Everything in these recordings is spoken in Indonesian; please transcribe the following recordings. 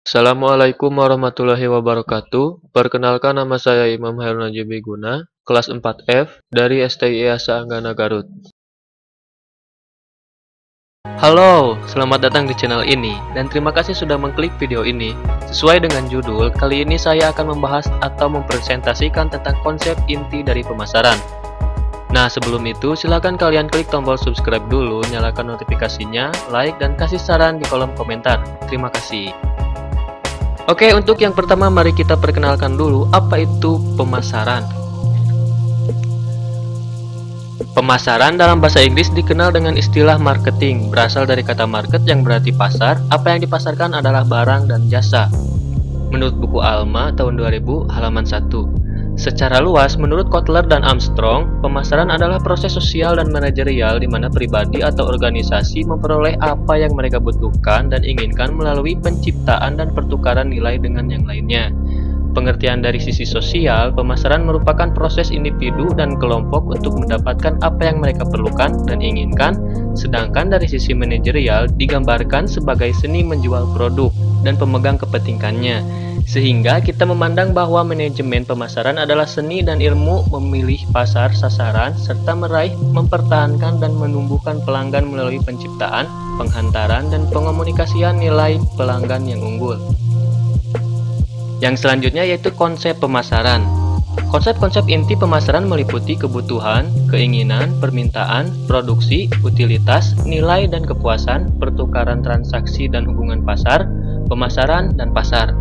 Assalamualaikum warahmatullahi wabarakatuh. Perkenalkan nama saya Imam Hairul Najib Guna, kelas 4F dari STIIA Anggana Garut. Halo, selamat datang di channel ini dan terima kasih sudah mengklik video ini. Sesuai dengan judul, kali ini saya akan membahas atau mempresentasikan tentang konsep inti dari pemasaran. Nah, sebelum itu silakan kalian klik tombol subscribe dulu, nyalakan notifikasinya, like, dan kasih saran di kolom komentar. Terima kasih. Oke, untuk yang pertama mari kita perkenalkan dulu apa itu pemasaran. Pemasaran dalam bahasa Inggris dikenal dengan istilah marketing, berasal dari kata market yang berarti pasar. Apa yang dipasarkan adalah barang dan jasa. Menurut buku Alma tahun 2000 halaman 1. Secara luas, menurut Kotler dan Armstrong, pemasaran adalah proses sosial dan manajerial di mana pribadi atau organisasi memperoleh apa yang mereka butuhkan dan inginkan melalui penciptaan dan pertukaran nilai dengan yang lainnya. Pengertian dari sisi sosial, pemasaran merupakan proses individu dan kelompok untuk mendapatkan apa yang mereka perlukan dan inginkan, sedangkan dari sisi manajerial digambarkan sebagai seni menjual produk dan pemegang kepentingannya. Sehingga kita memandang bahwa manajemen pemasaran adalah seni dan ilmu memilih pasar sasaran serta meraih, mempertahankan dan menumbuhkan pelanggan melalui penciptaan, penghantaran dan pengomunikasian nilai pelanggan yang unggul. Yang selanjutnya yaitu konsep pemasaran. Konsep-konsep inti pemasaran meliputi kebutuhan, keinginan, permintaan, produksi, utilitas, nilai dan kepuasan, pertukaran transaksi dan hubungan pasar, pemasaran, dan pasar.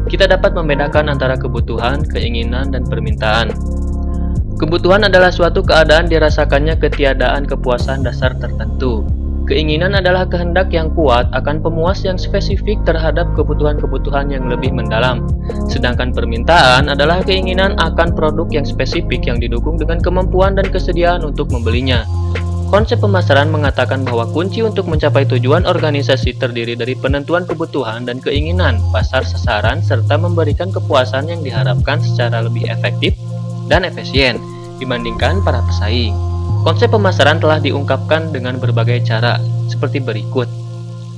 Kita dapat membedakan antara kebutuhan, keinginan, dan permintaan. Kebutuhan adalah suatu keadaan dirasakannya ketiadaan kepuasan dasar tertentu. Keinginan adalah kehendak yang kuat akan pemuas yang spesifik terhadap kebutuhan-kebutuhan yang lebih mendalam. Sedangkan permintaan adalah keinginan akan produk yang spesifik yang didukung dengan kemampuan dan kesediaan untuk membelinya. Konsep pemasaran mengatakan bahwa kunci untuk mencapai tujuan organisasi terdiri dari penentuan kebutuhan dan keinginan pasar sasaran serta memberikan kepuasan yang diharapkan secara lebih efektif dan efisien dibandingkan para pesaing. Konsep pemasaran telah diungkapkan dengan berbagai cara, seperti berikut.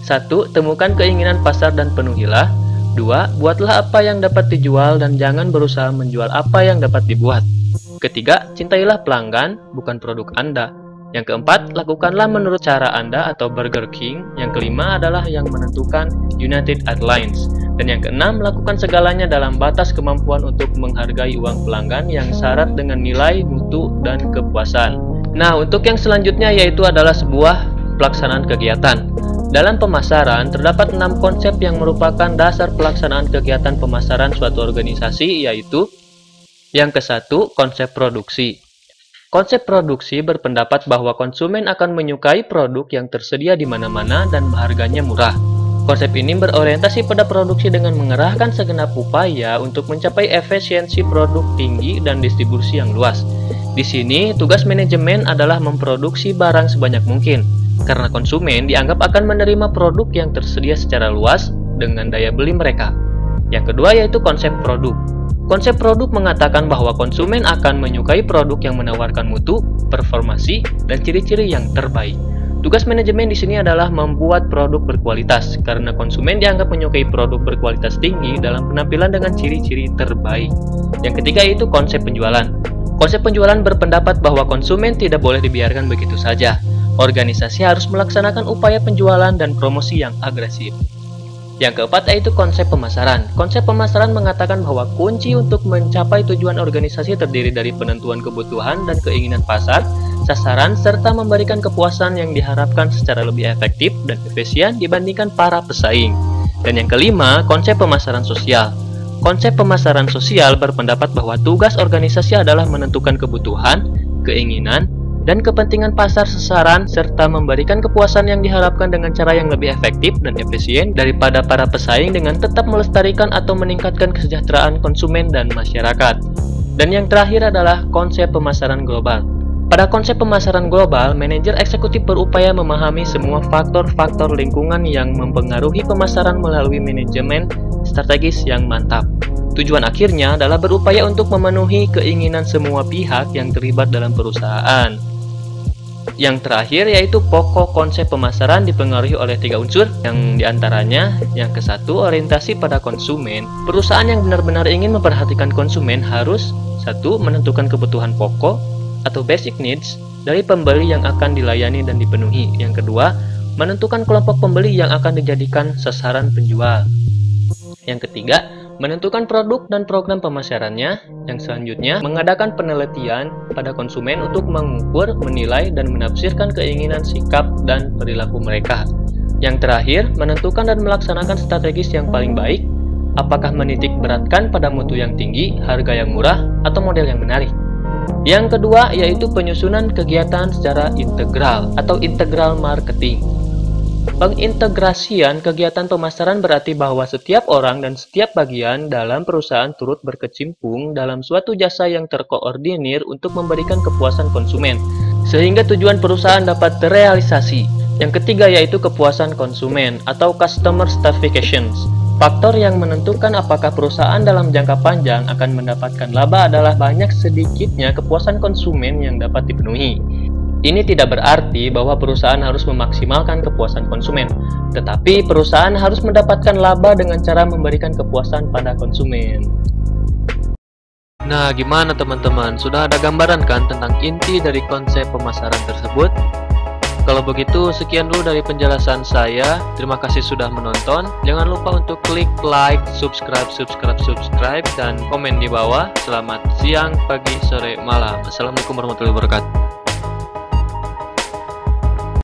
1. Temukan keinginan pasar dan penuhilah. 2. Buatlah apa yang dapat dijual dan jangan berusaha menjual apa yang dapat dibuat. Ketiga, cintailah pelanggan, bukan produk Anda. Yang keempat, lakukanlah menurut cara Anda atau Burger King. Yang kelima adalah yang menentukan United Airlines. Dan yang keenam, lakukan segalanya dalam batas kemampuan untuk menghargai uang pelanggan yang syarat dengan nilai, mutu, dan kepuasan. Nah, untuk yang selanjutnya yaitu adalah sebuah pelaksanaan kegiatan. Dalam pemasaran, terdapat 6 konsep yang merupakan dasar pelaksanaan kegiatan pemasaran suatu organisasi, yaitu yang ke-1, konsep produksi. Konsep produksi berpendapat bahwa konsumen akan menyukai produk yang tersedia di mana-mana dan harganya murah. Konsep ini berorientasi pada produksi dengan mengerahkan segenap upaya untuk mencapai efisiensi produk tinggi dan distribusi yang luas. Di sini, tugas manajemen adalah memproduksi barang sebanyak mungkin, karena konsumen dianggap akan menerima produk yang tersedia secara luas dengan daya beli mereka. Yang kedua yaitu konsep produk. Konsep produk mengatakan bahwa konsumen akan menyukai produk yang menawarkan mutu, performasi, dan ciri-ciri yang terbaik. Tugas manajemen di sini adalah membuat produk berkualitas, karena konsumen dianggap menyukai produk berkualitas tinggi dalam penampilan dengan ciri-ciri terbaik. Yang ketiga yaitu konsep penjualan. Konsep penjualan berpendapat bahwa konsumen tidak boleh dibiarkan begitu saja. Organisasi harus melaksanakan upaya penjualan dan promosi yang agresif. Yang keempat yaitu konsep pemasaran. Konsep pemasaran mengatakan bahwa kunci untuk mencapai tujuan organisasi terdiri dari penentuan kebutuhan dan keinginan pasar, sasaran, serta memberikan kepuasan yang diharapkan secara lebih efektif dan efisien dibandingkan para pesaing. Dan yang kelima, konsep pemasaran sosial. Konsep pemasaran sosial berpendapat bahwa tugas organisasi adalah menentukan kebutuhan, keinginan, dan kepentingan pasar sasaran serta memberikan kepuasan yang diharapkan dengan cara yang lebih efektif dan efisien daripada para pesaing dengan tetap melestarikan atau meningkatkan kesejahteraan konsumen dan masyarakat. Dan yang terakhir adalah konsep pemasaran global. Pada konsep pemasaran global, manajer eksekutif berupaya memahami semua faktor-faktor lingkungan yang mempengaruhi pemasaran melalui manajemen strategis yang mantap. Tujuan akhirnya adalah berupaya untuk memenuhi keinginan semua pihak yang terlibat dalam perusahaan. Yang terakhir yaitu pokok konsep pemasaran dipengaruhi oleh 3 unsur, yang diantaranya yang ke-1 orientasi pada konsumen. Perusahaan yang benar-benar ingin memperhatikan konsumen harus 1. Menentukan kebutuhan pokok atau basic needs dari pembeli yang akan dilayani dan dipenuhi. Yang kedua, menentukan kelompok pembeli yang akan dijadikan sasaran penjual. Yang ketiga, menentukan produk dan program pemasarannya. Yang selanjutnya, mengadakan penelitian pada konsumen untuk mengukur, menilai, dan menafsirkan keinginan, sikap, dan perilaku mereka. Yang terakhir, menentukan dan melaksanakan strategis yang paling baik, apakah menitik beratkan pada mutu yang tinggi, harga yang murah, atau model yang menarik. Yang kedua, yaitu penyusunan kegiatan secara integral atau integral marketing. Pengintegrasian kegiatan pemasaran berarti bahwa setiap orang dan setiap bagian dalam perusahaan turut berkecimpung dalam suatu jasa yang terkoordinir untuk memberikan kepuasan konsumen, sehingga tujuan perusahaan dapat terrealisasi. Yang ketiga yaitu kepuasan konsumen atau customer satisfaction. Faktor yang menentukan apakah perusahaan dalam jangka panjang akan mendapatkan laba adalah banyak sedikitnya kepuasan konsumen yang dapat dipenuhi. Ini tidak berarti bahwa perusahaan harus memaksimalkan kepuasan konsumen, tetapi perusahaan harus mendapatkan laba dengan cara memberikan kepuasan pada konsumen. Nah, gimana teman-teman? Sudah ada gambaran kan tentang inti dari konsep pemasaran tersebut? Kalau begitu, sekian dulu dari penjelasan saya. Terima kasih sudah menonton. Jangan lupa untuk klik like, subscribe, dan komen di bawah. Selamat siang, pagi, sore, malam. Assalamualaikum warahmatullahi wabarakatuh.